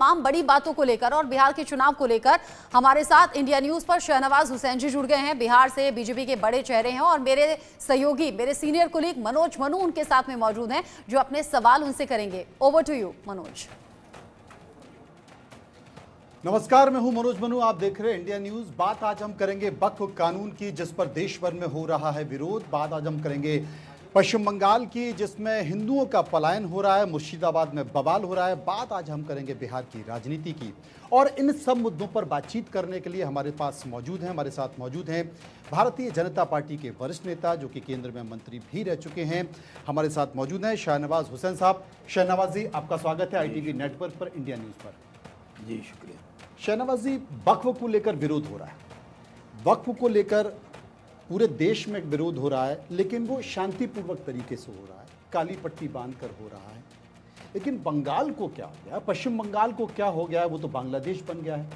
तमाम बड़ी बातों को लेकर और बिहार के चुनाव को लेकर हमारे साथ इंडिया न्यूज पर शहनवाज हुसैन जी जुड़ गए हैं। बिहार से बीजेपी के बड़े चेहरे हैं और मेरे सहयोगी, मेरे सीनियर कुलीग मनोज मनु उनके साथ में मौजूद हैं जो अपने सवाल उनसे करेंगे। Over to you Manoj. नमस्कार, मैं हूं मनोज मनु, आप देख रहे हैं इंडिया न्यूज। बात आज हम करेंगे वक्फ कानून की, जिस पर देश भर में हो रहा है विरोध। बात आज हम करेंगे पश्चिम बंगाल की, जिसमें हिंदुओं का पलायन हो रहा है, मुर्शिदाबाद में बवाल हो रहा है। बात आज हम करेंगे बिहार की राजनीति की, और इन सब मुद्दों पर बातचीत करने के लिए हमारे पास मौजूद हैं, हमारे साथ मौजूद हैं भारतीय जनता पार्टी के वरिष्ठ नेता जो कि केंद्र में मंत्री भी रह चुके हैं। हमारे साथ मौजूद हैं शहनवाज हुसैन साहब। शहनवाज जी, आपका स्वागत है ITV नेटवर्क पर, इंडिया न्यूज पर। जी शुक्रिया। शहनवाज जी, वक्फ को लेकर विरोध हो रहा है, वक्फ को लेकर पूरे देश में विरोध हो रहा है, लेकिन वो शांतिपूर्वक तरीके से हो रहा है, काली पट्टी बांधकर हो रहा है। लेकिन बंगाल को क्या हो गया, पश्चिम बंगाल को क्या हो गया है, वो तो बांग्लादेश बन गया है।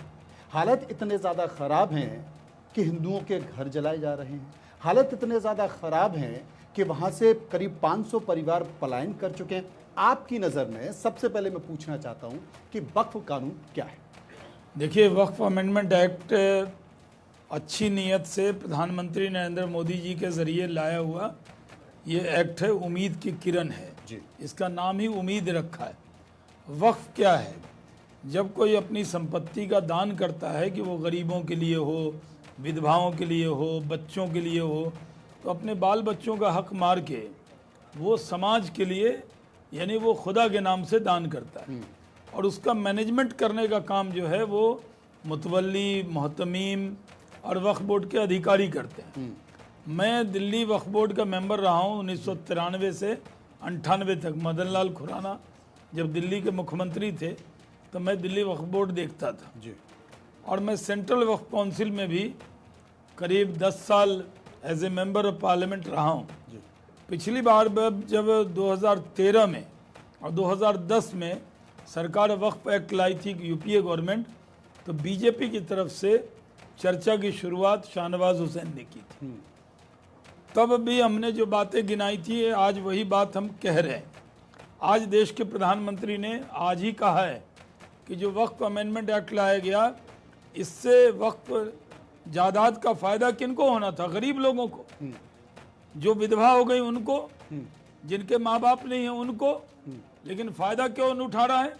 हालत इतने ज़्यादा ख़राब हैं कि हिंदुओं के घर जलाए जा रहे हैं। हालत इतने ज़्यादा ख़राब हैं कि वहाँ से करीब 500 परिवार पलायन कर चुके हैं। आपकी नज़र में सबसे पहले मैं पूछना चाहता हूँ कि वक्फ कानून क्या है? देखिए, वक्फ अमेंडमेंट एक्ट अच्छी नीयत से प्रधानमंत्री नरेंद्र मोदी जी के ज़रिए लाया हुआ ये एक्ट है, उम्मीद की किरण है जी। इसका नाम ही उम्मीद रखा है। वक्फ क्या है? जब कोई अपनी संपत्ति का दान करता है कि वो गरीबों के लिए हो, विधवाओं के लिए हो, बच्चों के लिए हो, तो अपने बाल बच्चों का हक मार के वो समाज के लिए, यानी वो खुदा के नाम से दान करता है। और उसका मैनेजमेंट करने का काम जो है वो मुतवल्ली, मोहतमीम और वक्फ बोर्ड के अधिकारी करते हैं। मैं दिल्ली वक्फ बोर्ड का मेंबर रहा हूँ 1993 से 98 तक। मदन लाल खुराना जब दिल्ली के मुख्यमंत्री थे तो मैं दिल्ली वक्फ बोर्ड देखता था जी। और मैं सेंट्रल वक्फ काउंसिल में भी करीब 10 साल as a member of parliament रहा हूँ। पिछली बार जब 2013 में और 2010 में सरकार वक्फ एक्ट लाई थी UPA गवर्नमेंट, तो बीजेपी की तरफ से चर्चा की शुरुआत शहनवाज हुसैन ने की थी। तब भी हमने जो बातें गिनाई थी, आज वही बात हम कह रहे हैं। आज देश के प्रधानमंत्री ने आज ही कहा है कि जो वक्फ अमेंडमेंट एक्ट लाया गया, इससे वक्फ जायदाद का फायदा किनको होना था? गरीब लोगों को, जो विधवा हो गई उनको, जिनके माँ बाप नहीं है उनको। लेकिन फायदा क्यों नहीं उठा रहा है?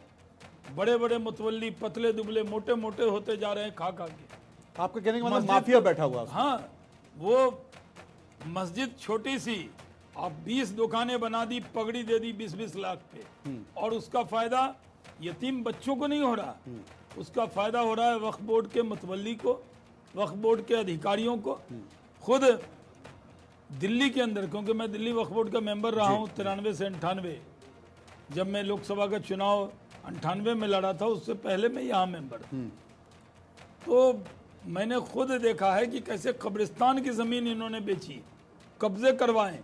बड़े बड़े मुतवल्ली पतले दुबले मोटे मोटे होते जा रहे हैं खा खा के। आपका कहने का मतलब माफिया बैठा हुआ है। हाँ, वो मस्जिद छोटी सी, आप 20 दुकानें बना दी, पगड़ी दे दी 20-20 लाख पे, और उसका फायदा यतीम बच्चों को नहीं हो रहा, उसका फायदा हो रहा है वक्फ बोर्ड के मुतवल्ली को, वक्फ बोर्ड के अधिकारियों को। खुद दिल्ली के अंदर, क्योंकि मैं दिल्ली वक्फ बोर्ड का मेंबर रहा हूँ 93 से 98, जब मैं लोकसभा का चुनाव 98 में लड़ा था, उससे पहले मैं यहाँ मेंबर था। तो मैंने खुद देखा है कि कैसे कब्रिस्तान की ज़मीन इन्होंने बेची, कब्जे करवाए,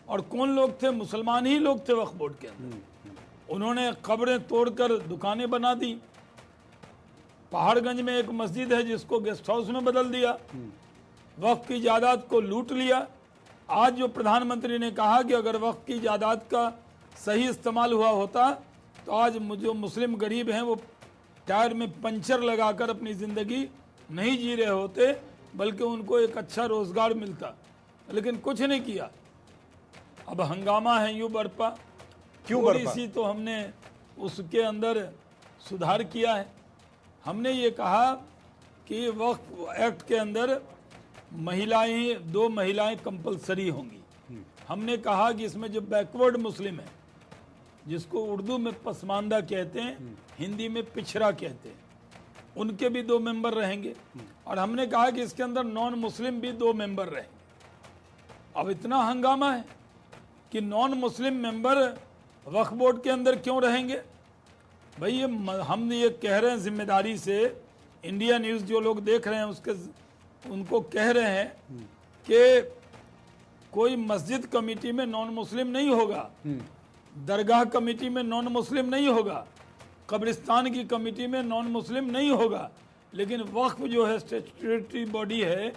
और कौन लोग थे? मुसलमान ही लोग थे वक्फ बोर्ड के अंदर। उन्होंने कब्रें तोड़कर दुकानें बना दी। पहाड़गंज में एक मस्जिद है जिसको गेस्ट हाउस में बदल दिया, वक्फ की जायदाद को लूट लिया। आज जो प्रधानमंत्री ने कहा कि अगर वक्फ की जायदाद का सही इस्तेमाल हुआ होता तो आज जो मुस्लिम गरीब हैं वो टायर में पंचर लगाकर अपनी ज़िंदगी नहीं जी रहे होते, बल्कि उनको एक अच्छा रोज़गार मिलता। लेकिन कुछ नहीं किया। अब हंगामा है यूँ बरपा। क्यों थोड़ी बरपा? सी तो हमने उसके अंदर सुधार किया है। हमने ये कहा कि वक्फ एक्ट के अंदर महिलाएं, 2 महिलाएं कंपलसरी होंगी। हमने कहा कि इसमें जो बैकवर्ड मुस्लिम है, जिसको उर्दू में पसमानदा कहते हैं, हिंदी में पिछड़ा कहते हैं, उनके भी 2 मेंबर रहेंगे। और हमने कहा कि इसके अंदर नॉन मुस्लिम भी 2 मेंबर रहेंगे। अब इतना हंगामा है कि नॉन मुस्लिम मेंबर वक्फ बोर्ड के अंदर क्यों रहेंगे? भाई ये हम ये कह रहे हैं जिम्मेदारी से, इंडिया न्यूज़ जो लोग देख रहे हैं उनको कह रहे हैं कि कोई मस्जिद कमेटी में नॉन मुस्लिम नहीं होगा, दरगाह कमेटी में नॉन मुस्लिम नहीं होगा, कब्रिस्तान की कमेटी में नॉन मुस्लिम नहीं होगा। लेकिन वक्फ जो है स्टैट्यूटरी बॉडी है,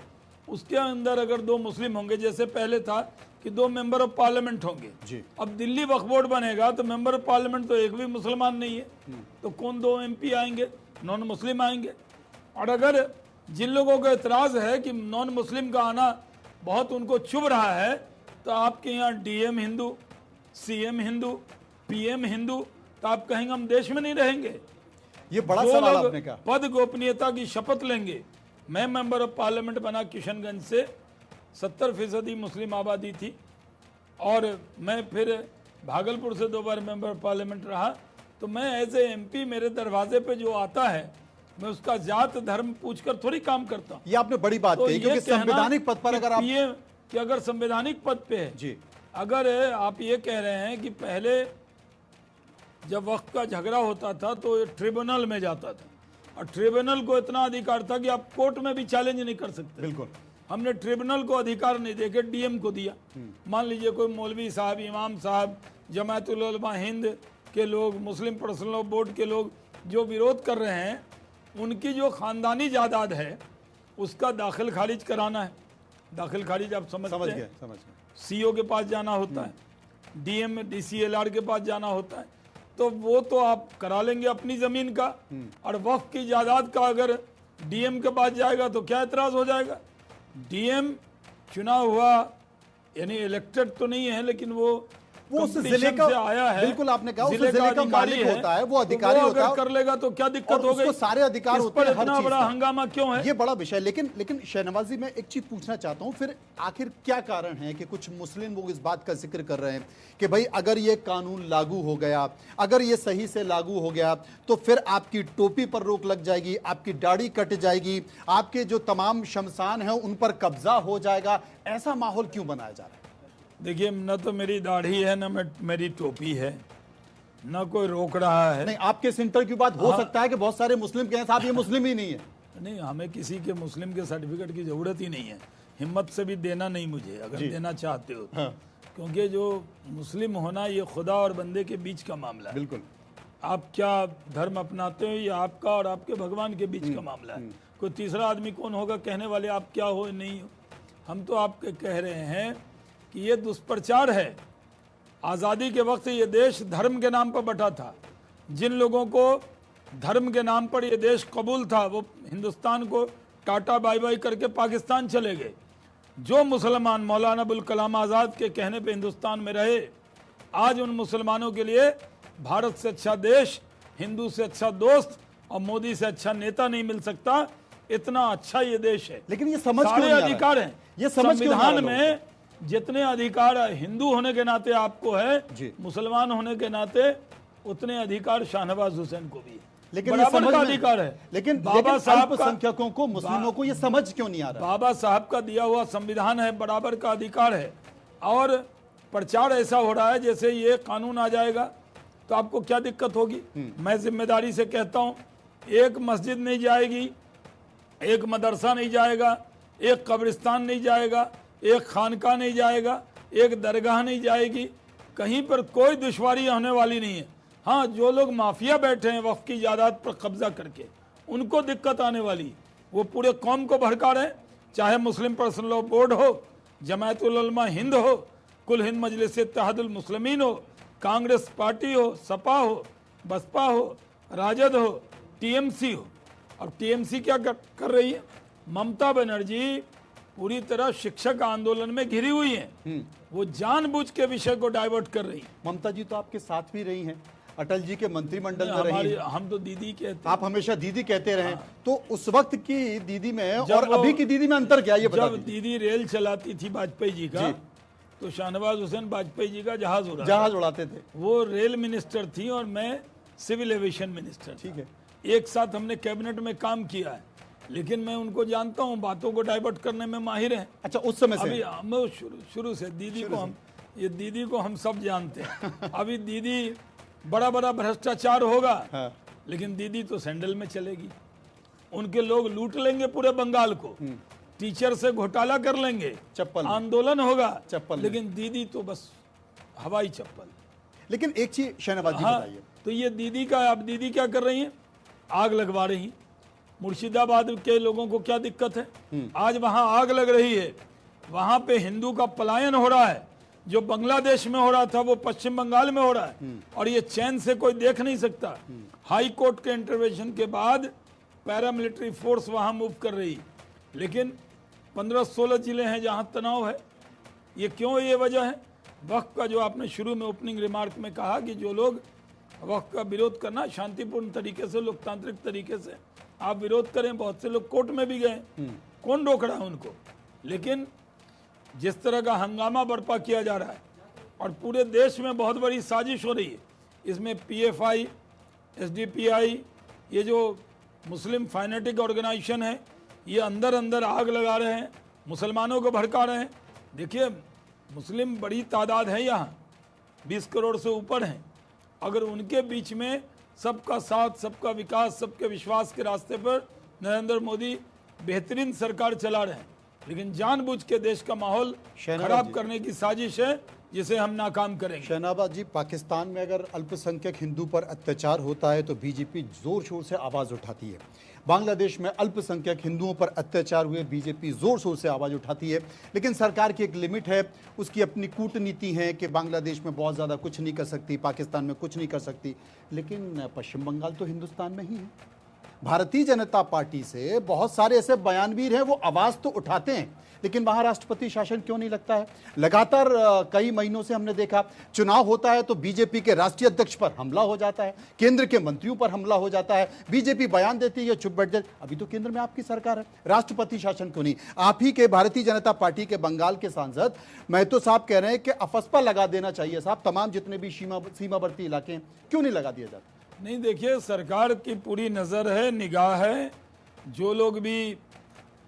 उसके अंदर अगर 2 मुस्लिम होंगे, जैसे पहले था कि 2 मेंबर ऑफ पार्लियामेंट होंगे। जी। अब दिल्ली वक्फ बोर्ड बनेगा तो मेंबर ऑफ पार्लियामेंट तो एक भी मुसलमान नहीं है, तो कौन 2 MP आएंगे? नॉन मुस्लिम आएंगे। और अगर जिन लोगों को एतराज है कि नॉन मुस्लिम का आना बहुत उनको चुभ रहा है, तो आपके यहाँ DM Hindu, CM Hindu, PM Hindu, तो आप कहेंगे हम देश में नहीं रहेंगे। ये बड़ा जो सवाल लोग आपने कहा। पद गोपनीयता की शपथ लेंगे, मैं मेंबर ऑफ पार्लियामेंट बना किशनगंज से, 70% मुस्लिम आबादी थी, और मैं फिर भागलपुर से 2 बार मेंबर ऑफ पार्लियामेंट रहा, तो मैं एज ए MP मेरे दरवाजे पे जो आता है मैं उसका जात धर्म पूछकर थोड़ी काम करता हूँ। ये आपने बड़ी बात तो कही, ये क्योंकि कहना संवैधानिक पद पर कि अगर आप PM कि अगर संवैधानिक पद पे है, जी, अगर आप ये कह रहे हैं कि पहले जब वक्त का झगड़ा होता था तो ये ट्रिब्यूनल में जाता था, और ट्रिब्यूनल को इतना अधिकार था कि आप कोर्ट में भी चैलेंज नहीं कर सकते। बिल्कुल। हमने ट्रिब्यूनल को अधिकार नहीं देके DM को दिया। मान लीजिए कोई मौलवी साहब, इमाम साहब, जमायतुल उलमा हिंद के लोग, मुस्लिम पर्सनल लॉ बोर्ड के लोग जो विरोध कर रहे हैं, उनकी जो खानदानी जायदाद है उसका दाखिल खारिज कराना है। दाखिल खारिज आप समझते समझ हैं, गए, समझ गए। CO के पास जाना होता है, DM DCLR के पास जाना होता है, तो वो तो आप करा लेंगे अपनी जमीन का, और वक्फ की जायदाद का अगर DM के पास जाएगा तो क्या एतराज हो जाएगा? DM चुना हुआ, यानी इलेक्टेड तो नहीं है, लेकिन वो उस जिले competition का, से आया है, बिल्कुल आपने कहा, उस जिले जिले का अधिकारी मालिक है, होता है, वो तो अधिकारी होता अगर है, कर लेगा तो क्या दिक्कत और हो गई? उसको सारे अधिकार इस होते पर हैं हर इतना चीज बड़ा का। हंगामा क्यों है? ये बड़ा विषय है। लेकिन शहनवाज जी, मैं एक चीज पूछना चाहता हूं, फिर आखिर क्या कारण है कि कुछ मुस्लिम लोग इस बात का जिक्र कर रहे हैं कि भाई अगर ये कानून लागू हो गया, अगर ये सही से लागू हो गया, तो फिर आपकी टोपी पर रोक लग जाएगी, आपकी दाढ़ी कट जाएगी, आपके जो तमाम शमशान हैं उन पर कब्जा हो जाएगा। ऐसा माहौल क्यों बनाया जा रहा है? देखिए, न तो मेरी दाढ़ी है, न मेरी टोपी है, न कोई रोक रहा है। नहीं, आपके सेंटर की बात हो सकता है कि बहुत सारे मुस्लिम कहें साहब ये मुस्लिम ही नहीं है। नहीं, हमें किसी के मुस्लिम के सर्टिफिकेट की जरूरत ही नहीं है, हिम्मत से भी देना नहीं मुझे, अगर देना चाहते हो। हाँ। क्योंकि जो मुस्लिम होना ये खुदा और बंदे के बीच का मामला है। बिल्कुल। आप क्या धर्म अपनाते हो ये आपका और आपके भगवान के बीच का मामला है। कोई तीसरा आदमी कौन होगा कहने वाले आप क्या हो नहीं हो। हम तो आपके कह रहे हैं कि ये दुष्प्रचार है। आज़ादी के वक्त ये देश धर्म के नाम पर बटा था। जिन लोगों को धर्म के नाम पर ये देश कबूल था वो हिंदुस्तान को टाटा बाय बाय करके पाकिस्तान चले गए। जो मुसलमान मौलाना अबुल कलाम आज़ाद के कहने पे हिंदुस्तान में रहे, आज उन मुसलमानों के लिए भारत से अच्छा देश, हिंदू से अच्छा दोस्त और मोदी से अच्छा नेता नहीं मिल सकता। इतना अच्छा ये देश है। लेकिन ये समझ सारे क्यों नहीं आ रहा है? अधिकार हैं। ये समझ क्यों नहीं आ रहा संविधान में जितने अधिकार हिंदू होने के नाते आपको है, जी। मुसलमान होने के नाते उतने अधिकार शाहनवाज हुसैन को भी है। लेकिन ये बराबर समझ का में- अधिकार है। लेकिन बाबा साहब का अल्पसंख्यकों को, मुस्लिमों को ये समझ क्यों नहीं आ रहा? बाबा साहब का दिया हुआ संविधान है, बराबर का अधिकार है। और प्रचार ऐसा हो रहा है जैसे ये कानून आ जाएगा तो आपको क्या दिक्कत होगी। मैं जिम्मेदारी से कहता हूँ, एक मस्जिद नहीं जाएगी, एक मदरसा नहीं जाएगा, एक कब्रिस्तान नहीं जाएगा, एक खानका नहीं जाएगा, एक दरगाह नहीं जाएगी, कहीं पर कोई दुश्वारी होने वाली नहीं है। हाँ, जो लोग माफिया बैठे हैं वक्फ की जायदाद पर कब्जा करके, उनको दिक्कत आने वाली। वो पूरे कौम को भड़का रहे हैं, चाहे मुस्लिम पर्सनल लॉ बोर्ड हो, जमायतुल उलमा हिंद हो, कुल हिंद मजलिस इत्तेहादुल मुस्लिमीन हो, कांग्रेस पार्टी हो, सपा हो, बसपा हो, राजद हो, TMC हो। अब TMC क्या कर रही है? ममता बनर्जी पूरी तरह शिक्षक आंदोलन में घिरी हुई है। वो जानबूझ के विषय को डाइवर्ट कर रही है। ममता जी तो आपके साथ भी रही हैं, अटल जी के मंत्रिमंडल में रही हमारी, हैं। हम तो दीदी कहते हैं। आप हमेशा दीदी कहते रहे। तो उस वक्त की दीदी में जब और वो- अभी की दीदी में अंतर क्या है, ये बता जब दीजिए। दीदी रेल चलाती थी वाजपेयी जी का, तो शाहनवाज हुसैन वाजपेयी जी का जहाज उड़ा। जहाज उड़ाते थे। वो रेल मिनिस्टर थी और मैं सिविल एविएशन मिनिस्टर। ठीक है। एक साथ हमने कैबिनेट में काम किया है, लेकिन मैं उनको जानता हूँ, बातों को डाइवर्ट करने में माहिर हैं। अच्छा, उस समय से अभी हम शुरू से दीदी को हम सब जानते हैं। अभी दीदी बड़ा बड़ा भ्रष्टाचार होगा, हाँ। लेकिन दीदी तो सैंडल में चलेगी। उनके लोग लूट लेंगे पूरे बंगाल को, टीचर से घोटाला कर लेंगे, चप्पल में। आंदोलन होगा, चप्पल में। लेकिन दीदी तो बस हवाई चप्पल। लेकिन एक चीज शहनवाज जी हाँ, बताइए। तो ये दीदी का, अब दीदी क्या कर रही है? आग लगवा रही। मुर्शिदाबाद के लोगों को क्या दिक्कत है? आज वहां आग लग रही है, वहां पे हिंदू का पलायन हो रहा है, जो बांग्लादेश में हो रहा था वो पश्चिम बंगाल में हो रहा है, और ये चैन से कोई देख नहीं सकता। हाई कोर्ट के इंटरवेंशन के बाद पैरामिलिट्री फोर्स वहां मूव कर रही, लेकिन 15-16 जिले हैं जहां तनाव है। ये क्यों? ये वजह है वक्फ का, जो आपने शुरू में ओपनिंग रिमार्क में कहा कि जो लोग वक्फ का विरोध करना शांतिपूर्ण तरीके से, लोकतांत्रिक तरीके से आप विरोध करें। बहुत से लोग कोर्ट में भी गए, कौन रोक रहा है उनको? लेकिन जिस तरह का हंगामा बर्पा किया जा रहा है और पूरे देश में बहुत बड़ी साजिश हो रही है, इसमें PFI, SDPI, ये जो मुस्लिम फाइनेटिक ऑर्गेनाइजेशन है, ये अंदर अंदर आग लगा रहे हैं, मुसलमानों को भड़का रहे हैं। देखिए, मुस्लिम बड़ी तादाद है, यहाँ 20 करोड़ से ऊपर हैं। अगर उनके बीच में सबका साथ, सबका विकास, सबके विश्वास के रास्ते पर नरेंद्र मोदी बेहतरीन सरकार चला रहे हैं, लेकिन जानबूझ के देश का माहौल खराब करने की साजिश है, जिसे हम नाकाम करेंगे। शहनाबाज जी, पाकिस्तान में अगर अल्पसंख्यक हिंदू पर अत्याचार होता है तो बीजेपी जोर शोर से आवाज़ उठाती है। बांग्लादेश में अल्पसंख्यक हिंदुओं पर अत्याचार हुए, बीजेपी जोर शोर से आवाज़ उठाती है, लेकिन सरकार की एक लिमिट है, उसकी अपनी कूटनीति है कि बांग्लादेश में बहुत ज़्यादा कुछ नहीं कर सकती, पाकिस्तान में कुछ नहीं कर सकती। लेकिन पश्चिम बंगाल तो हिंदुस्तान में ही है। भारतीय जनता पार्टी से बहुत सारे ऐसे बयानवीर हैं, वो आवाज़ तो उठाते हैं, लेकिन वहाँ राष्ट्रपति शासन क्यों नहीं लगता है? लगातार कई महीनों से हमने देखा, चुनाव होता है तो बीजेपी के राष्ट्रीय अध्यक्ष पर हमला हो जाता है, केंद्र के मंत्रियों पर हमला हो जाता है, बीजेपी बयान देती है, चुप बैठ जाए। अभी तो केंद्र में आपकी सरकार है, राष्ट्रपति शासन क्यों नहीं? आप ही के भारतीय जनता पार्टी के बंगाल के सांसद महतो साहब कह रहे हैं कि अफस्पा लगा देना चाहिए साहब, तमाम जितने भी सीमावर्ती इलाके हैं, क्यों नहीं लगा दिया जाता? नहीं, देखिए, सरकार की पूरी नज़र है, निगाह है। जो लोग भी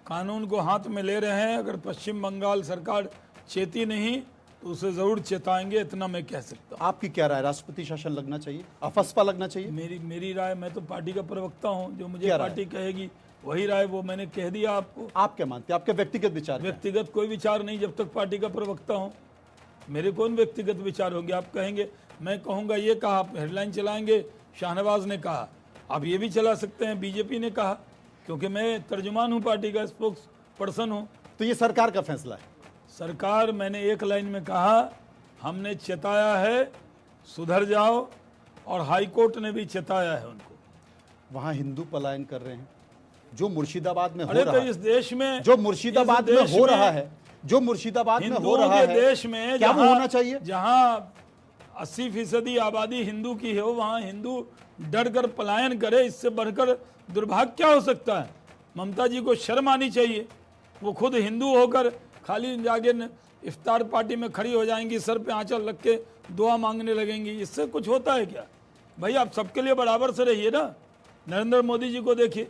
कानून को हाथ में ले रहे हैं, अगर पश्चिम बंगाल सरकार चेती नहीं तो उसे ज़रूर चेताएंगे, इतना मैं कह सकता हूँ। आपकी क्या राय, राष्ट्रपति शासन लगना चाहिए, अफस्पा लगना चाहिए? मेरी राय, मैं तो पार्टी का प्रवक्ता हूँ, जो मुझे पार्टी कहेगी वही राय, वो मैंने कह दिया आपको। आप क्या मानते हैं, आपके व्यक्तिगत विचार? व्यक्तिगत कोई विचार नहीं, जब तक पार्टी का प्रवक्ता हूँ मेरे कौन व्यक्तिगत विचार होंगे? आप कहेंगे, मैं कहूँगा ये कहा, आप हेडलाइन चलाएंगे शाहनवाज ने कहा, आप ये भी चला सकते हैं बीजेपी ने कहा, क्योंकि मैं तर्जुमान हूं, पार्टी का स्पोक्स पर्सन हूं। तो ये सरकार का फैसला है? सरकार, मैंने एक लाइन में कहा, हमने चेताया है सुधर जाओ, और हाई कोर्ट ने भी चेताया है उनको। वहां हिंदू पलायन कर रहे हैं, जो मुर्शिदाबाद में हो अरे रहा तो है, इस देश में, जो मुर्शिदाबाद में हो रहा है, जो मुर्शिदाबाद में हो रहा है, देश में क्या वो होना चाहिए? जहां 80% आबादी हिंदू की हो, वहां हिंदू डर कर पलायन करे, इससे बढ़कर दुर्भाग्य क्या हो सकता है? ममता जी को शर्म आनी चाहिए। वो खुद हिंदू होकर खाली जाके इफ्तार पार्टी में खड़ी हो जाएंगी, सर पे आंचल रख के दुआ मांगने लगेंगी, इससे कुछ होता है क्या? भाई, आप सबके लिए बराबर से रहिए ना। नरेंद्र मोदी जी को देखिए,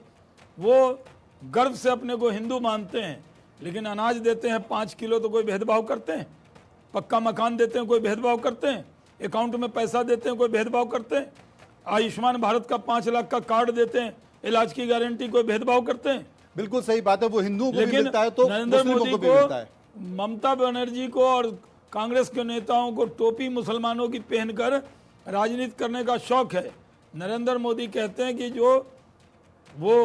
वो गर्व से अपने को हिंदू मानते हैं, लेकिन अनाज देते हैं 5 किलो तो कोई भेदभाव करते हैं, पक्का मकान देते हैं कोई भेदभाव करते हैं, अकाउंट में पैसा देते हैं कोई भेदभाव करते हैं, आयुष्मान भारत का 5 लाख का कार्ड देते हैं, इलाज की गारंटी कोई भेदभाव करते हैं? बिल्कुल सही बात है, वो हिंदुओं को भी लेकिन मिलता है तो नरेंद्र मुस्लिमों मोदी को भी मिलता है। को, ममता बनर्जी को और कांग्रेस के नेताओं को टोपी मुसलमानों की पहनकर राजनीति करने का शौक है। नरेंद्र मोदी कहते हैं कि जो वो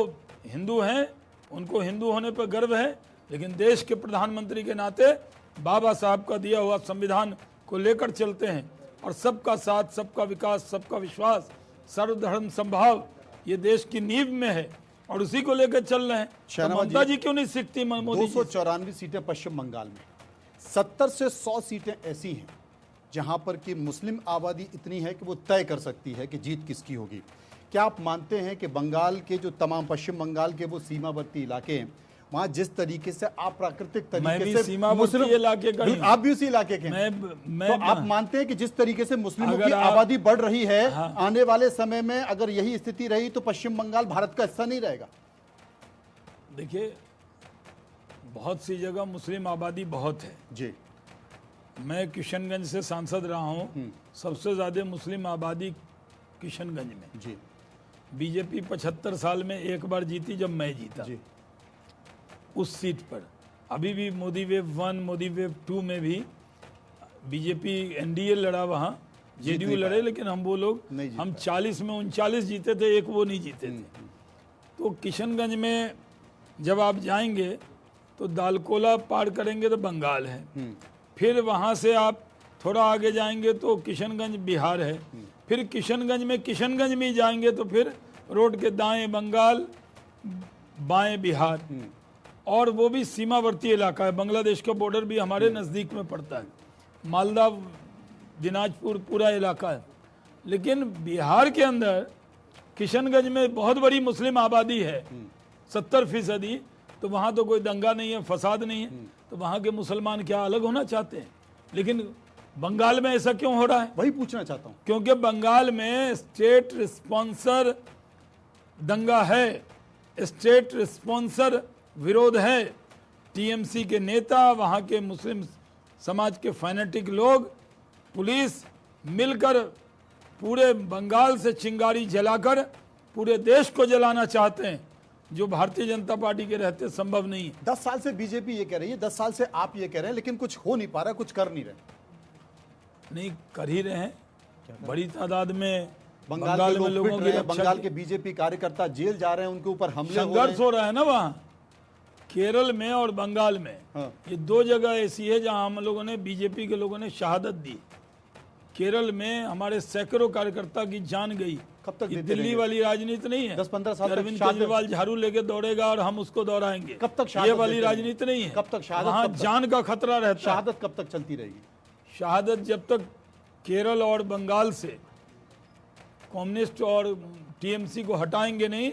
हिंदू हैं उनको हिंदू होने पर गर्व है, लेकिन देश के प्रधानमंत्री के नाते बाबा साहब का दिया हुआ संविधान को लेकर चलते हैं, और सबका साथ, सबका विकास, सबका विश्वास, सर्वधर्म संभाव ये देश की नींव में है, और उसी को लेकर चल रहे हैं। तो ममता जी क्यों नहीं सीखती? 294 सीटें पश्चिम बंगाल में, 70 से 100 सीटें ऐसी हैं जहां पर कि मुस्लिम आबादी इतनी है कि वो तय कर सकती है कि जीत किसकी होगी। क्या आप मानते हैं कि बंगाल के जो तमाम पश्चिम बंगाल के वो सीमावर्ती इलाके हैं, वहाँ जिस तरीके से आप प्राकृतिक तरीके से मुस्लिम इलाके का, आप भी उसी इलाके के हैं, तो आप मानते हैं कि जिस तरीके से मुस्लिमों की आबादी बढ़ रही है, हाँ, आने वाले समय में अगर यही स्थिति रही तो पश्चिम बंगाल भारत का हिस्सा नहीं रहेगा? देखिए, बहुत सी जगह मुस्लिम आबादी बहुत है जी। मैं किशनगंज से सांसद रहा हूँ, सबसे ज्यादा मुस्लिम आबादी किशनगंज में जी। बीजेपी 75 साल में एक बार जीती, जब मैं जीता जी। उस सीट पर। अभी भी मोदी वेव 1, मोदी वेव 2 में भी बीजेपी एनडीए लड़ा, वहाँ जेडीयू लड़े, लेकिन हम वो लोग, हम 40 में 39 जीते थे, एक वो नहीं जीते थे। तो किशनगंज में जब आप जाएंगे तो दालकोला पार करेंगे तो बंगाल है, फिर वहाँ से आप थोड़ा आगे जाएंगे तो किशनगंज बिहार है, फिर किशनगंज में जाएंगे तो फिर रोड के दाएं बंगाल बाएं बिहार, और वो भी सीमावर्ती इलाका है। बांग्लादेश का बॉर्डर भी हमारे नज़दीक में पड़ता है, मालदा दिनाजपुर पूरा इलाका है। लेकिन बिहार के अंदर किशनगंज में बहुत बड़ी मुस्लिम आबादी है, 70%, तो वहाँ तो कोई दंगा नहीं है, फसाद नहीं है, तो वहाँ के मुसलमान क्या अलग होना चाहते हैं? लेकिन बंगाल में ऐसा क्यों हो रहा है? वही पूछना चाहता हूँ। क्योंकि बंगाल में स्टेट स्पॉन्सर दंगा है, स्टेट स्पॉन्सर विरोध है। टीएमसी के नेता, वहाँ के मुस्लिम समाज के फैनेटिक लोग, पुलिस मिलकर पूरे बंगाल से चिंगारी जलाकर पूरे देश को जलाना चाहते हैं, जो भारतीय जनता पार्टी के रहते संभव नहीं है। 10 साल से बीजेपी ये कह रही है, 10 साल से आप ये कह रहे हैं, लेकिन कुछ हो नहीं पा रहा, कुछ कर नहीं रहे। नहीं कर ही रहे हैं, बड़ी तादाद में बंगाल में के लोग लोगों पिट की रहे हैं, रक्षा बंगाल की- के बीजेपी कार्यकर्ता जेल जा रहे हैं, उनके ऊपर हमले हो रहे संघर्ष हैं। हो रहा है ना वहाँ, केरल में और बंगाल में। हाँ। ये दो जगह ऐसी है जहाँ हम लोगों ने, बीजेपी के लोगों ने शहादत दी। केरल में हमारे सैकड़ों कार्यकर्ता की जान गई। कब तक ये देते दिल्ली रहेंगे? वाली राजनीति नहीं है, 10-15 साल तक अरविंद शहादत- केजरीवाल झाड़ू लेके दौड़ेगा और हम उसको दौड़ाएंगे। कब तक ये शहादत वाली देते रहेंगे? राजनीति नहीं है। कब तक शहादत? वहाँ कब तक? जान का खतरा रहता है। शहादत कब तक चलती रहेगी? शहादत जब तक केरल और बंगाल से कम्युनिस्ट और टीएमसी को हटाएंगे नहीं,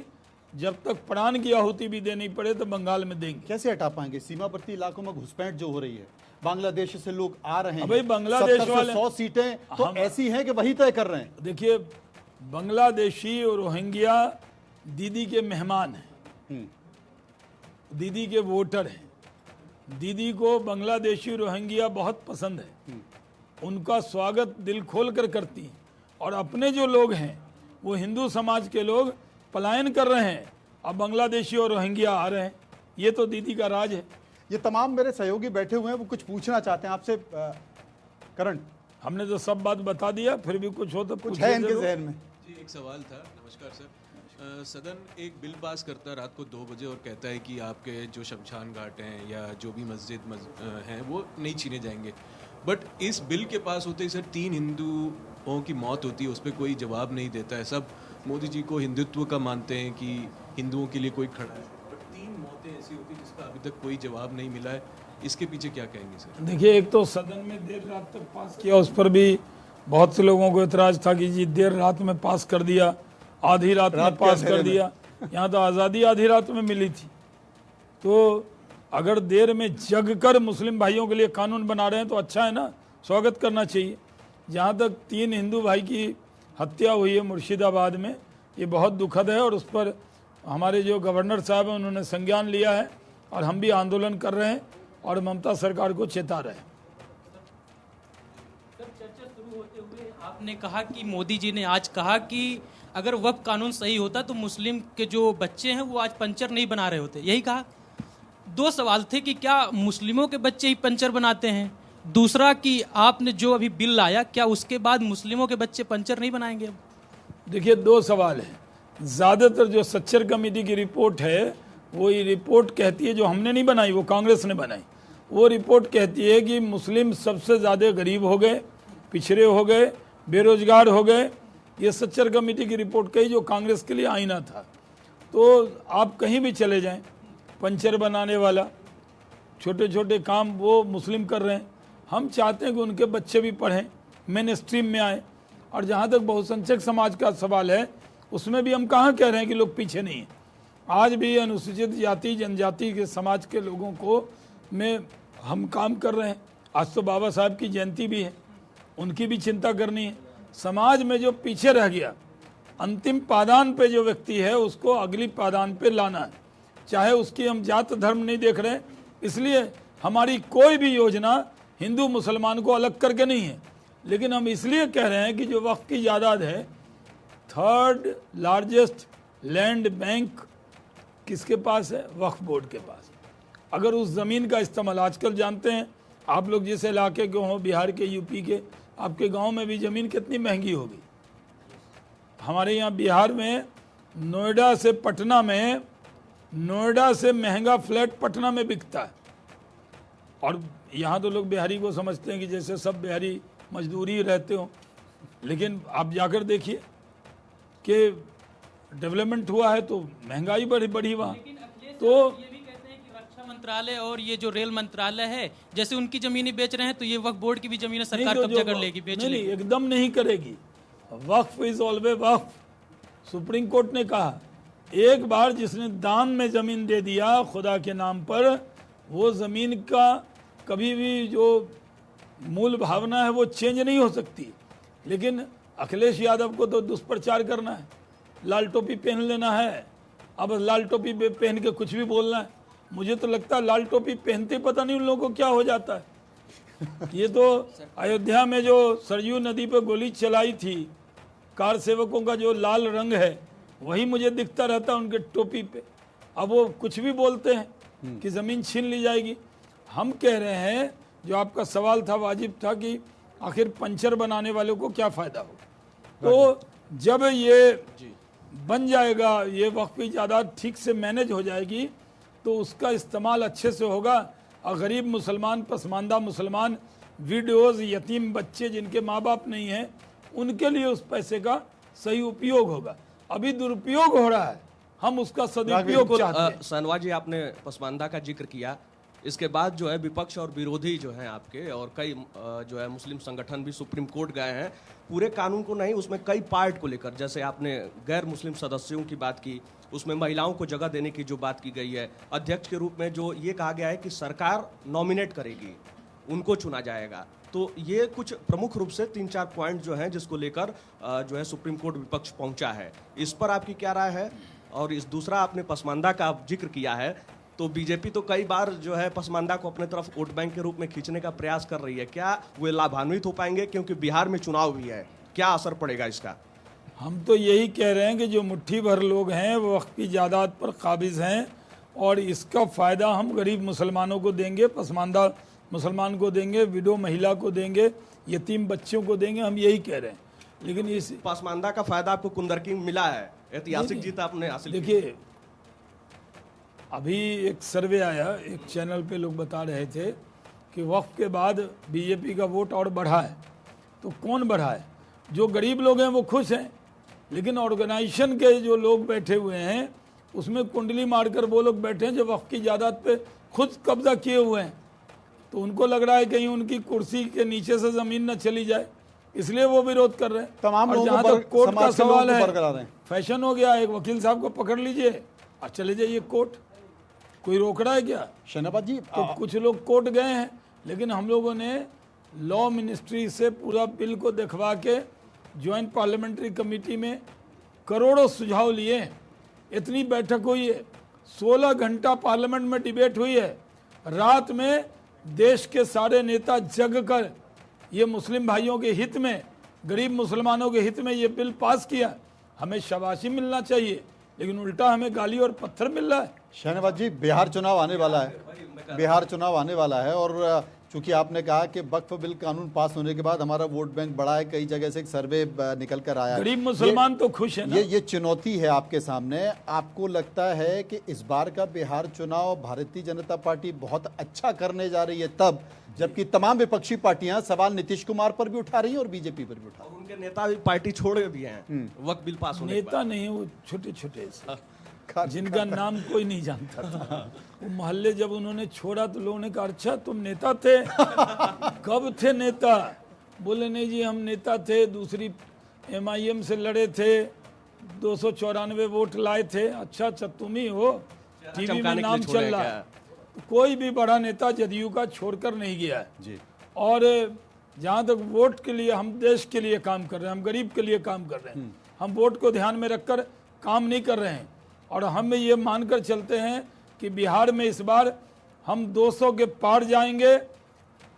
जब तक प्राण की आहुति भी देनी पड़े तो बंगाल में देंगे। कैसे हटा पाएंगे? सीमावर्ती इलाकों में घुसपैठ जो हो रही है, बांग्लादेश से लोग आ रहे हैं, भाई बांग्लादेश 70 से वाले- 100 सीटें तो ऐसी हैं कि वही तय कर रहे हैं। देखिए, बांग्लादेशी और रोहिंग्या दीदी के मेहमान हैं, दीदी के वोटर हैं। दीदी को बांग्लादेशी रोहिंग्या बहुत पसंद है, उनका स्वागत दिल खोल कर करती हैं। और अपने जो लोग हैं, वो हिंदू समाज के लोग पलायन कर रहे हैं, अब बांग्लादेशी और रोहिंग्या आ रहे हैं। ये तो दीदी का राज है। ये तमाम मेरे सहयोगी बैठे हुए हैं, वो कुछ पूछना चाहते हैं आपसे। करण, हमने तो सब बात बता दिया, फिर भी कुछ हो तो कुछ पूछिए है इनके जरूर। जहन में? जी, एक सवाल था। नमस्कार सर। सदन एक बिल पास करता है रात को 2 बजे और कहता है कि आपके जो शमशान घाट हैं या जो भी मस्जिद हैं वो नहीं छीने जाएंगे। बट इस बिल के पास होते ही सर 3 हिंदुओं की मौत होती है, उस पर कोई जवाब नहीं देता है। सब मोदी जी को हिंदुत्व का मानते हैं कि हिंदुओं के लिए कोई खड़ा है, बट 3 मौतें ऐसी होती हैं जिसका अभी तक कोई जवाब नहीं मिला है। इसके पीछे क्या कहेंगे सर? देखिए, एक तो सदन में देर रात तक पास किया, उस पर भी बहुत से लोगों को एतराज था कि जी देर रात में पास कर दिया, आधी रात में पास कर दिया। यहाँ तो आज़ादी आधी रात में मिली थी। तो अगर देर में जग कर मुस्लिम भाइयों के लिए कानून बना रहे हैं तो अच्छा है ना, स्वागत करना चाहिए। जहाँ तक 3 हिंदू भाई की हत्या हुई है मुर्शिदाबाद में, ये बहुत दुखद है और उस पर हमारे जो गवर्नर साहब हैं उन्होंने संज्ञान लिया है और हम भी आंदोलन कर रहे हैं और ममता सरकार को चेता रहे हैं। चर्चा शुरू होते हुए आपने कहा कि मोदी जी ने आज कहा कि अगर वक्फ कानून सही होता तो मुस्लिम के जो बच्चे हैं वो आज पंचर नहीं बना रहे होते, यही कहा। 2 सवाल थे कि क्या मुस्लिमों के बच्चे ही पंचर बनाते हैं, दूसरा कि आपने जो अभी बिल लाया क्या उसके बाद मुस्लिमों के बच्चे पंचर नहीं बनाएंगे? अब देखिए, 2 सवाल हैं। ज़्यादातर जो सच्चर कमेटी की रिपोर्ट है, वो ये रिपोर्ट कहती है, जो हमने नहीं बनाई, वो कांग्रेस ने बनाई, वो रिपोर्ट कहती है कि मुस्लिम सबसे ज़्यादा गरीब हो गए, पिछड़े हो गए, बेरोजगार हो गए। ये सच्चर कमेटी की रिपोर्ट कही, जो कांग्रेस के लिए आईना था। तो आप कहीं भी चले जाएं, पंचर बनाने वाला, छोटे छोटे काम वो मुस्लिम कर रहे हैं। हम चाहते हैं कि उनके बच्चे भी पढ़ें, मेन स्ट्रीम में आए। और जहाँ तक बहुसंख्यक समाज का सवाल है, उसमें भी हम कहाँ कह रहे हैं कि लोग पीछे नहीं हैं। आज भी अनुसूचित जाति जनजाति के समाज के लोगों को में हम काम कर रहे हैं। आज तो बाबा साहब की जयंती भी है, उनकी भी चिंता करनी है। समाज में जो पीछे रह गया, अंतिम पादान पे जो व्यक्ति है, उसको अगली पादान पे लाना है। चाहे उसकी हम जात धर्म नहीं देख रहे, इसलिए हमारी कोई भी योजना हिंदू मुसलमान को अलग करके नहीं है। लेकिन हम इसलिए कह रहे हैं कि जो वक्फ की जायदाद है, 3rd लार्जेस्ट लैंड बैंक किसके पास है? वक्फ बोर्ड के पास। अगर उस ज़मीन का इस्तेमाल, आजकल जानते हैं आप लोग जिस इलाके के हों, बिहार के, यूपी के, आपके गांव में भी ज़मीन कितनी महंगी होगी। हमारे यहाँ बिहार में नोएडा से पटना में, नोएडा से महंगा फ्लैट पटना में बिकता है। और यहाँ तो लोग बिहारी को समझते हैं कि जैसे सब बिहारी मजदूरी रहते हो, लेकिन आप जाकर देखिए कि डेवलपमेंट हुआ है तो महंगाई बढ़ी वहाँ। तो ये भी कहते हैं कि रक्षा मंत्रालय और ये जो रेल मंत्रालय है, जैसे उनकी जमीनें बेच रहे हैं तो ये वक्फ बोर्ड की भी जमीनें सरकार नहीं तो कब्जा कर लेगी, बेच नहीं, लेगी। एकदम नहीं करेगी। Waqf is always waqf. Supreme Court ने कहा एक बार जिसने दान में जमीन दे दिया खुदा के नाम पर, वो जमीन का कभी भी जो मूल भावना है वो चेंज नहीं हो सकती। लेकिन अखिलेश यादव को तो दुष्प्रचार करना है, लाल टोपी पहन लेना है, अब लाल टोपी पहन के कुछ भी बोलना है। मुझे तो लगता है लाल टोपी पहनते पता नहीं उन लोगों को क्या हो जाता है। ये तो अयोध्या में जो सरयू नदी पे गोली चलाई थी, कार सेवकों का जो लाल रंग है वही मुझे दिखता रहता है उनके टोपी पे। अब वो कुछ भी बोलते हैं कि ज़मीन छीन ली जाएगी। हम कह रहे हैं, जो आपका सवाल था वाजिब था कि आखिर पंचर बनाने वालों को क्या फ़ायदा हो। तो जब ये बन जाएगा, ये वक्फ की जायदाद ठीक से मैनेज हो जाएगी तो उसका इस्तेमाल अच्छे से होगा और गरीब मुसलमान, पसमानदा मुसलमान, वीडियोज़, यतीम बच्चे जिनके माँ बाप नहीं हैं, उनके लिए उस पैसे का सही उपयोग होगा। अभी दुरुपयोग हो रहा है, हम उसका सदुपयोग चाहते हैं। सनवा जी, आपने पसमानदा का जिक्र किया, इसके बाद जो है विपक्ष और विरोधी जो हैं आपके और कई जो है मुस्लिम संगठन भी सुप्रीम कोर्ट गए हैं पूरे कानून को नहीं, उसमें कई पार्ट को लेकर। जैसे आपने गैर मुस्लिम सदस्यों की बात की, उसमें महिलाओं को जगह देने की जो बात की गई है, अध्यक्ष के रूप में जो ये कहा गया है कि सरकार नॉमिनेट करेगी, उनको चुना जाएगा। तो ये कुछ प्रमुख रूप से 3-4 पॉइंट जो हैं जिसको लेकर जो है सुप्रीम कोर्ट विपक्ष पहुंचा है। इस पर आपकी क्या राय है? और इस दूसरा आपने पसमानदा का जिक्र किया है, तो बीजेपी तो कई बार जो है पसमानदा को अपने तरफ वोट बैंक के रूप में खींचने का प्रयास कर रही है, क्या वे लाभान्वित हो पाएंगे? क्योंकि बिहार में चुनाव भी है, क्या असर पड़ेगा इसका? हम तो यही कह रहे हैं कि जो मुट्ठी भर लोग हैं वो वक्फ की जायदाद पर काबिज हैं और इसका फ़ायदा हम गरीब मुसलमानों को देंगे, पसमानदा मुसलमान को देंगे, विडो महिला को देंगे, यतीम बच्चों को देंगे, हम यही कह रहे हैं। लेकिन इस पसमानदा का फायदा आपको कुंदरकी में मिला है, ऐतिहासिक जीत आपने हासिल की। देखिए, अभी एक सर्वे आया, एक चैनल पे लोग बता रहे थे कि वक्फ के बाद बीजेपी का वोट और बढ़ा है। तो कौन बढ़ा है? जो गरीब लोग हैं वो खुश हैं, लेकिन ऑर्गेनाइजेशन के जो लोग बैठे हुए हैं उसमें कुंडली मारकर वो लोग बैठे हैं जो वक्फ की जायदाद पे खुद कब्जा किए हुए हैं। तो उनको लग रहा है कहीं उनकी कुर्सी के नीचे से ज़मीन न चली जाए, इसलिए वो विरोध कर रहे हैं। तमाम और लोगों जहाँ को तक कोर्ट का सवाल है, बरकरार हैं। फैशन हो गया, एक वकील साहब को पकड़ लीजिए और चले जाइए कोर्ट, कोई रोक रहा है क्या? शहनाबाद जी, तो कुछ लोग कोर्ट गए हैं, लेकिन हम लोगों ने लॉ मिनिस्ट्री से पूरा बिल को दिखवा के ज्वाइंट पार्लियामेंट्री कमेटी में करोड़ों सुझाव लिए। इतनी बैठक हुई है, 16 घंटा पार्लियामेंट में डिबेट हुई है। रात में देश के सारे नेता जग कर ये मुस्लिम भाइयों के हित में, गरीब मुसलमानों के हित में ये बिल पास किया। हमें शाबाशी मिलना चाहिए, लेकिन उल्टा हमें गाली और पत्थर मिल रहा है। शहनाबाद जी, बिहार चुनाव आने वाला है, बिहार चुनाव आने वाला है और चूंकि आपने कहा कि वक्फ बिल कानून पास होने के बाद हमारा वोट बैंक बढ़ा है, कई जगह से एक सर्वे निकल कर आया है। गरीब मुसलमान तो खुश है ना। ये चुनौती है आपके सामने। आपको लगता है कि इस बार का बिहार चुनाव भारतीय जनता पार्टी बहुत अच्छा करने जा रही है, तब जबकि तमाम विपक्षी पार्टियां सवाल नीतीश कुमार पर भी उठा रही हैं और बीजेपी पर भी उठा रही हैं? उनके नेता भी पार्टी छोड़े भी हैं वक्त बिल पास होने के नेता नहीं, वो छोटे छोटे जिनका नाम कोई नहीं जानता था। वो मोहल्ले जब उन्होंने छोड़ा तो लोगों ने कहा अच्छा तुम नेता थे? कब थे नेता? बोले नहीं जी हम नेता थे, दूसरी MIM से लड़े थे, 294 वोट लाए थे। अच्छा तुम ही हो, टीवी में नाम चल रहा है। तो कोई भी बड़ा नेता जदयू का छोड़कर नहीं गया है जी। और जहाँ तक वोट के लिए, हम देश के लिए काम कर रहे हैं, हम गरीब के लिए काम कर रहे हैं, हम वोट को ध्यान में रखकर काम नहीं कर रहे हैं। और हम ये मानकर चलते हैं कि बिहार में इस बार हम 200 के पार जाएंगे।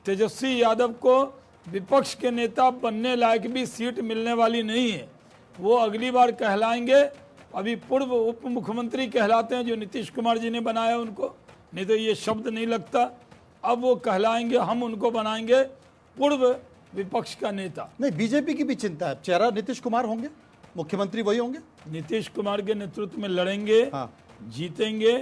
तेजस्वी यादव को विपक्ष के नेता बनने लायक भी सीट मिलने वाली नहीं है, वो अगली बार कहलाएंगे। अभी पूर्व उप मुख्यमंत्री कहलाते हैं, जो नीतीश कुमार जी ने बनाया उनको, नहीं तो ये शब्द नहीं लगता। अब वो कहलाएंगे, हम उनको बनाएंगे पूर्व विपक्ष का नेता। नहीं, बीजेपी की भी चिंता है, चेहरा नीतीश कुमार होंगे, मुख्यमंत्री वही होंगे। नीतीश कुमार के नेतृत्व में लड़ेंगे, हाँ। जीतेंगे,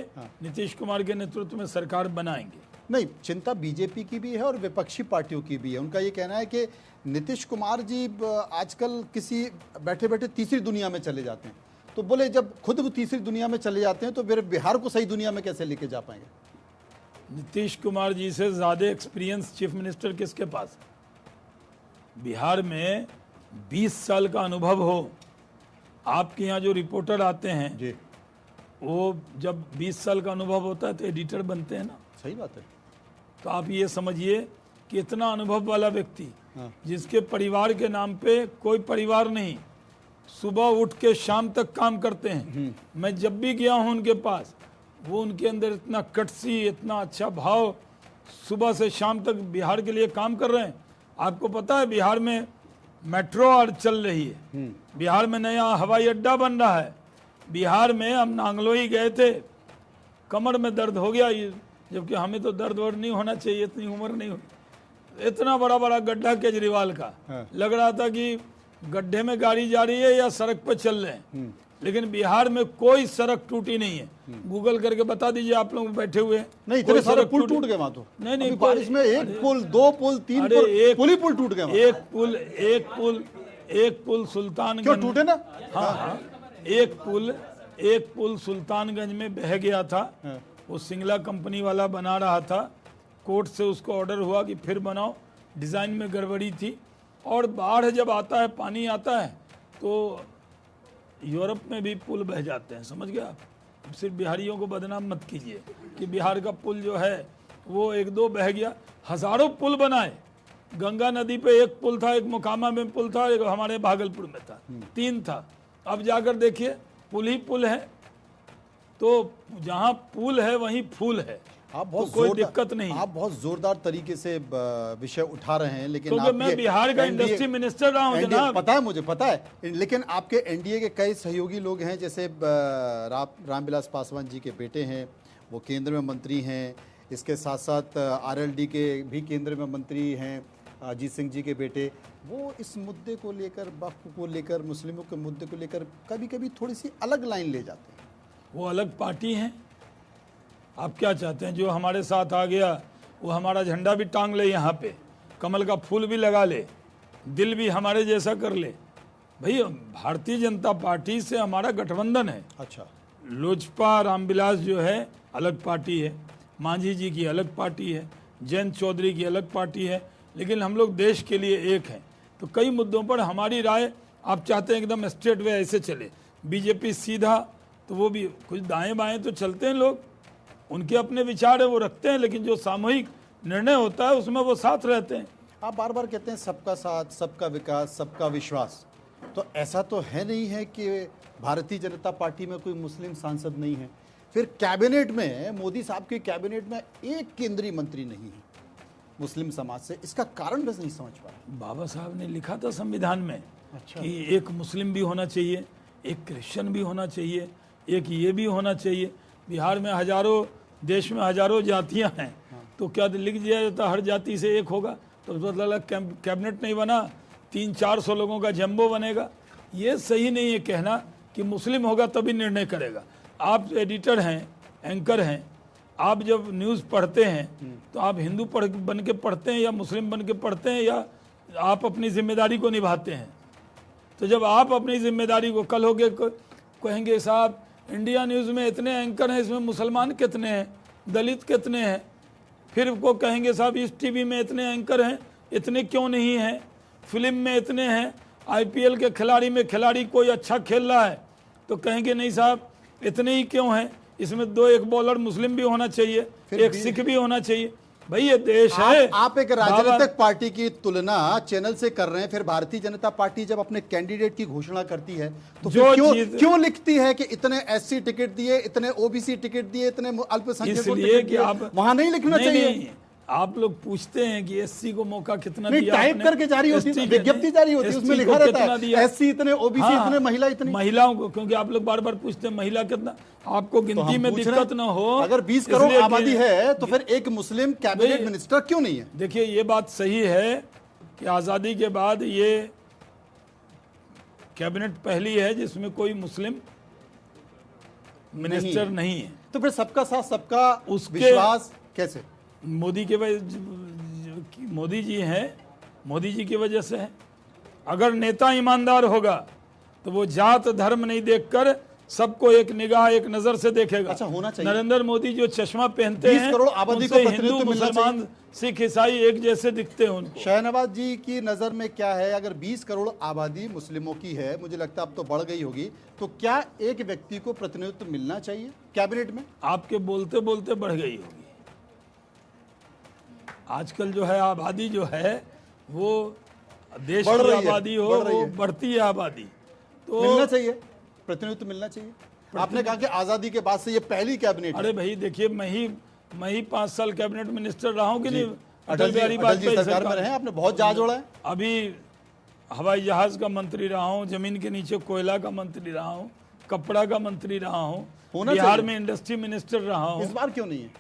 नीतीश कुमार के नेतृत्व में सरकार बनाएंगे। नहीं, चिंता बीजेपी की भी है और विपक्षी पार्टियों की भी है। उनका ये कहना है कि नीतीश कुमार जी आजकल किसी बैठे बैठे तीसरी दुनिया में चले जाते हैं, तो बोले जब खुद वो तीसरी दुनिया में चले जाते हैं तो फिर बिहार को सही दुनिया में कैसे लेके जा पाएंगे? नीतीश कुमार जी से ज्यादा एक्सपीरियंस चीफ मिनिस्टर किसके पास है? बिहार में 20 साल का अनुभव हो। आपके यहाँ जो रिपोर्टर आते हैं जी, वो जब 20 साल का अनुभव होता है तो एडिटर बनते हैं ना। सही बात है। तो आप ये समझिए कि इतना अनुभव वाला व्यक्ति हाँ। जिसके परिवार के नाम पे कोई परिवार नहीं, सुबह उठ के शाम तक काम करते हैं। मैं जब भी गया हूं उनके पास, वो उनके अंदर इतना कटसी, इतना अच्छा भाव, सुबह से शाम तक बिहार के लिए काम कर रहे हैं। आपको पता है बिहार में मेट्रो और चल रही है, बिहार में नया हवाई अड्डा बन रहा है, बिहार में हम नांगलोई गए थे, कमर में दर्द हो गया, जबकि हमें तो दर्द वर्द नहीं होना चाहिए, इतनी उम्र नहीं हुई। इतना बड़ा बड़ा गड्ढा केजरीवाल का, लग रहा था कि गड्ढे में गाड़ी जा रही है या सड़क पर चल रहे हैं। लेकिन बिहार में कोई सड़क टूटी नहीं है। गूगल करके बता दीजिए, आप लोग बैठे हुए नहीं, इतने सारे पुल टूट गए वहां तो। नहीं, बारिश में एक पुल, 2 पुल, 3 अरे पुल, पुल ही पुल टूट गए वहां। एक पुल सुल्तानगंज, क्यों टूटे ना? हाँ, एक पुल सुल्तानगंज में बह गया था। वो सिंगला कंपनी वाला बना रहा था, कोर्ट से उसको ऑर्डर हुआ कि फिर बनाओ, डिजाइन में गड़बड़ी थी। और बाढ़ जब आता है, पानी आता है, तो यूरोप में भी पुल बह जाते हैं, समझ गया आप। सिर्फ बिहारियों को बदनाम मत कीजिए कि बिहार का पुल जो है वो 1-2 बह गया। हजारों पुल बनाए, गंगा नदी पे एक पुल था, एक मोकामा में पुल था, एक हमारे भागलपुर में था, 3 था। अब जाकर देखिए पुल ही पुल है। तो जहाँ पुल है वहीं फूल है। आप बहुत तो कोई जोरदार- दिक्कत नहीं। आप बहुत जोरदार तरीके से विषय उठा रहे हैं, लेकिन क्योंकि मैं आपके बिहार का NDA इंडस्ट्री मिनिस्टर रहा हूँ NDA जनाब। पता है, मुझे पता है, लेकिन आपके एनडीए के कई सहयोगी लोग हैं, जैसे रामविलास पासवान जी के बेटे हैं, वो केंद्र में मंत्री हैं। इसके साथ साथ आरएलडी के भी केंद्र में मंत्री हैं, अजीत सिंह जी के बेटे। वो इस मुद्दे को लेकर, वक्फ को लेकर, मुस्लिमों के मुद्दे को लेकर कभी कभी थोड़ी सी अलग लाइन ले जाते हैं। वो अलग पार्टी हैं। आप क्या चाहते हैं? जो हमारे साथ आ गया वो हमारा झंडा भी टांग ले, यहाँ पे कमल का फूल भी लगा ले, दिल भी हमारे जैसा कर ले। भाई भारतीय जनता पार्टी से हमारा गठबंधन है। अच्छा, लोजपा रामविलास जो है अलग पार्टी है, मांझी जी की अलग पार्टी है, जयंत चौधरी की अलग पार्टी है, लेकिन हम लोग देश के लिए एक हैं। तो कई मुद्दों पर हमारी राय, आप चाहते हैं एकदम स्ट्रेट वे ऐसे चले, बीजेपी सीधा, तो वो भी कुछ दाएं बाएं तो चलते हैं लोग, उनके अपने विचार है वो रखते हैं, लेकिन जो सामूहिक निर्णय होता है उसमें वो साथ रहते हैं। आप बार बार कहते हैं सबका साथ, सबका विकास, सबका विश्वास, तो ऐसा तो है नहीं है कि भारतीय जनता पार्टी में कोई मुस्लिम सांसद नहीं है। फिर कैबिनेट में, मोदी साहब के कैबिनेट में एक केंद्रीय मंत्री नहीं है मुस्लिम समाज से। इसका कारण बस नहीं समझ पा रहा। बाबा साहब ने लिखा था संविधान में अच्छा। कि एक मुस्लिम भी होना चाहिए, एक क्रिश्चियन भी होना चाहिए, एक ये भी होना चाहिए। बिहार में हजारों, देश में हजारों जातियां हैं, तो क्या लिख दिया जाता हर जाति से एक होगा? तो मतलब कैबिनेट नहीं बना, 300-400 लोगों का जम्बो बनेगा। ये सही नहीं है कहना कि मुस्लिम होगा तभी निर्णय करेगा। आप एडिटर हैं, एंकर हैं, आप जब न्यूज़ पढ़ते हैं तो आप हिंदू बन के पढ़ते हैं या मुस्लिम बन के पढ़ते हैं, या आप अपनी जिम्मेदारी को निभाते हैं? तो जब आप अपनी जिम्मेदारी को, कल होके कहेंगे साहब इंडिया न्यूज़ में इतने एंकर हैं, इसमें मुसलमान कितने हैं, दलित कितने हैं, फिर वो कहेंगे साहब इस टीवी में इतने एंकर हैं, इतने क्यों नहीं हैं, फिल्म में इतने हैं, आईपीएल के खिलाड़ी में खिलाड़ी कोई अच्छा खेल रहा है तो कहेंगे नहीं साहब इतने ही क्यों हैं, इसमें 2-1 बॉलर मुस्लिम भी होना चाहिए, एक सिख भी होना चाहिए। भाई ये देश है। आप एक राजनीतिक पार्टी की तुलना चैनल से कर रहे हैं, फिर भारतीय जनता पार्टी जब अपने कैंडिडेट की घोषणा करती है तो फिर क्यों लिखती है कि इतने एससी टिकट दिए, इतने ओबीसी टिकट दिए, इतने अल्पसंख्यक को टिकट दिए? आप वहां नहीं लिखना चाहिए। नहीं, आप लोग पूछते हैं कि एससी को मौका कितना नहीं, दिया? टाइप करके जारी होती है, विज्ञप्ति जारी होती है, उसमें लिखा रहता है एससी इतने, ओबीसी इतने, महिला इतनी। महिलाओं को, क्योंकि आप लोग बार बार पूछते हैं महिला कितना, आपको गिनती में दिक्कत ना हो। अगर 20 करोड़ आबादी है तो फिर एक मुस्लिम कैबिनेट मिनिस्टर क्यों नहीं है? देखिए ये बात सही है कि आजादी के बाद ये कैबिनेट पहली है जिसमें कोई मुस्लिम मिनिस्टर नहीं है। तो फिर सबका साथ, सबका उसके विश्वास कैसे? मोदी के मोदी जी हैं, मोदी जी की वजह से है। अगर नेता ईमानदार होगा तो वो जात धर्म नहीं देखकर सबको एक निगाह एक नजर से देखेगा। अच्छा, होना चाहिए। नरेंद्र मोदी जो चश्मा पहनते 20 हैं, करोड़ आबादी को उनसे प्रतिनिधित्व हिंदू मिलना मुसलमान सिख ईसाई एक जैसे दिखते हैं उनको। शहनवाज जी की नज़र में क्या है, अगर 20 करोड़ आबादी मुस्लिमों की है, मुझे लगता है अब तो बढ़ गई होगी, तो क्या एक व्यक्ति को प्रतिनिधित्व मिलना चाहिए कैबिनेट में? आपके बोलते बोलते बढ़ गई होगी। आजकल जो है आबादी जो है वो देश बढ़ की रही है, आबादी हो बढ़ रही वो है। बढ़ती है आबादी, तो मिलना चाहिए, प्रतिनिधित्व मिलना चाहिए। आपने कहा कि आजादी के बाद से ये पहली कैबिनेट है। अरे भाई देखिए, मैं ही 5 साल कैबिनेट मिनिस्टर रहा हूँ कि नहीं। अटल जी सरकार में रहे, आपने बहुत जहाज उड़ा है। अभी हवाई जहाज का मंत्री रहा हूँ, जमीन के नीचे कोयला का मंत्री रहा हूँ, कपड़ा का मंत्री रहा हूँ, होना बिहार चाहिए। में इंडस्ट्री मिनिस्टर रहा हूँ। इस बार क्यों नहीं है?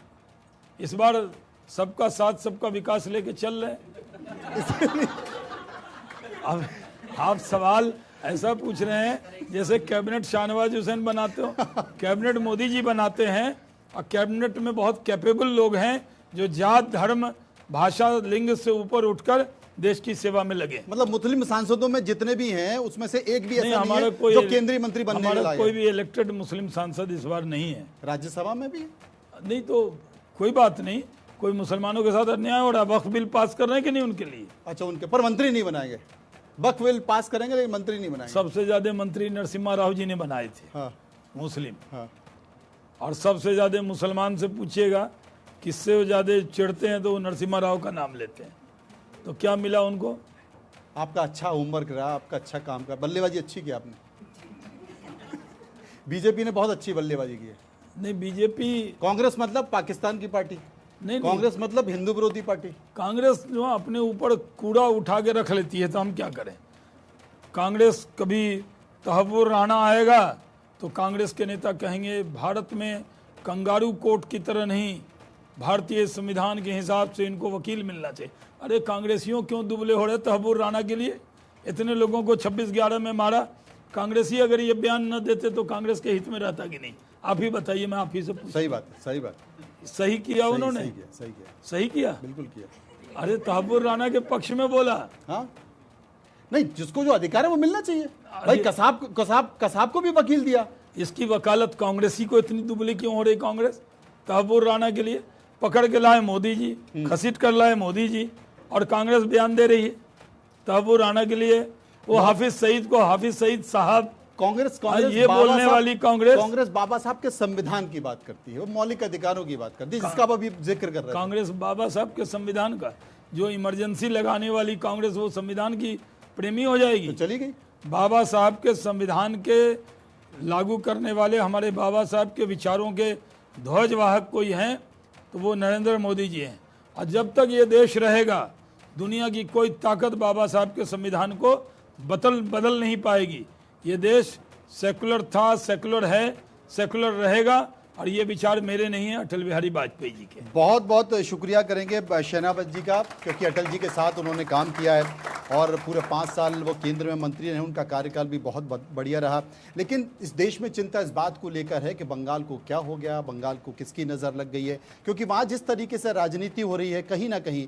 इस बार सबका साथ सबका विकास लेके चल रहे हैं। अब आप सवाल ऐसा पूछ रहे हैं जैसे कैबिनेट शाहनवाज हुसैन बनाते हो। कैबिनेट मोदी जी बनाते हैं, और कैबिनेट में बहुत कैपेबल लोग हैं जो जात धर्म भाषा लिंग से ऊपर उठकर देश की सेवा में लगे। मतलब मुस्लिम सांसदों में जितने भी हैं उसमें से एक भी नहीं, ऐसा नहीं हमारा है कोई जो केंद्रीय मंत्री बनने हमारा वाला कोई है। भी इलेक्टेड मुस्लिम सांसद इस बार नहीं है। राज्यसभा में भी है। नहीं तो कोई बात नहीं, कोई मुसलमानों के साथ अन्याय हो रहा है, वक्फ बिल पास कर रहे हैं कि नहीं उनके लिए। अच्छा, उनके पर मंत्री नहीं बनाएंगे, वक्फ बिल पास करेंगे लेकिन मंत्री नहीं बनाएंगे। सबसे ज्यादा मंत्री नरसिम्हा राव जी ने बनाए थे, हाँ मुस्लिम। हाँ। और सबसे ज्यादा मुसलमान से पूछिएगा किससे वो ज्यादा चिढ़ते हैं तो वो नरसिम्हा राव का नाम लेते हैं। तो क्या मिला उनको? आपका अच्छा होमवर्क रहा, आपका अच्छा काम करा, बल्लेबाजी अच्छी की आपने। बीजेपी ने बहुत अच्छी बल्लेबाजी की है। नहीं, बीजेपी कांग्रेस मतलब पाकिस्तान की पार्टी, नहीं, कांग्रेस मतलब हिंदू विरोधी पार्टी। कांग्रेस जो है अपने ऊपर कूड़ा उठा के रख लेती है, तो हम क्या करें। कांग्रेस कभी तहव्वुर राणा आएगा तो कांग्रेस के नेता कहेंगे भारत में कंगारू कोर्ट की तरह नहीं, भारतीय संविधान के हिसाब से इनको वकील मिलना चाहिए। अरे कांग्रेसियों क्यों दुबले हो रहे तहव्वुर राणा के लिए? इतने लोगों को 26/11 में मारा। कांग्रेसी अगर ये बयान न देते तो कांग्रेस के हित में रहता कि नहीं? आप ही बताइए, मैं आप ही से पूछ। सही बात है, सही बात। सही किया उन्होंने, सही किया, सही किया, सही किया। बिल्कुल किया। अरे तहव्वुर राणा के पक्ष में बोला। हाँ, नहीं, जिसको जो अधिकार है वो मिलना चाहिए भाई। कसाब को भी वकील दिया। इसकी वकालत कांग्रेसी को इतनी दुबली क्यों हो रही कांग्रेस? तहव्वुर राणा के लिए पकड़ के लाए मोदी जी, घसीट कर लाए मोदी जी, और कांग्रेस बयान दे रही है तहव्वुर राणा के लिए। वो हाफिज सईद को हाफिज सईद साहब, कांग्रेस ये बोलने वाली कांग्रेस बाबा साहब के संविधान की बात करती है, वो मौलिक अधिकारों की बात करती है, जिसका आप अभी जिक्र कर रहे हैं। कांग्रेस बाबा साहब के संविधान का जो इमरजेंसी लगाने वाली कांग्रेस, वो संविधान की प्रेमी हो जाएगी? तो चली गई। बाबा साहब के संविधान के लागू करने वाले, हमारे बाबा साहब के विचारों के ध्वजवाहक कोई हैं तो वो नरेंद्र मोदी जी हैं। और जब तक ये देश रहेगा, दुनिया की कोई ताकत बाबा साहब के संविधान को बदल नहीं पाएगी। ये देश सेकुलर था, सेकुलर है, सेकुलर रहेगा, और ये विचार मेरे नहीं है, अटल बिहारी वाजपेयी जी के। बहुत बहुत शुक्रिया करेंगे शहनावज जी का, क्योंकि अटल जी के साथ उन्होंने काम किया है और पूरे 5 साल वो केंद्र में मंत्री रहे, उनका कार्यकाल भी बहुत बढ़िया रहा। लेकिन इस देश में चिंता इस बात को लेकर है कि बंगाल को क्या हो गया, बंगाल को किसकी नज़र लग गई है, क्योंकि वहाँ जिस तरीके से राजनीति हो रही है, कहीं ना कहीं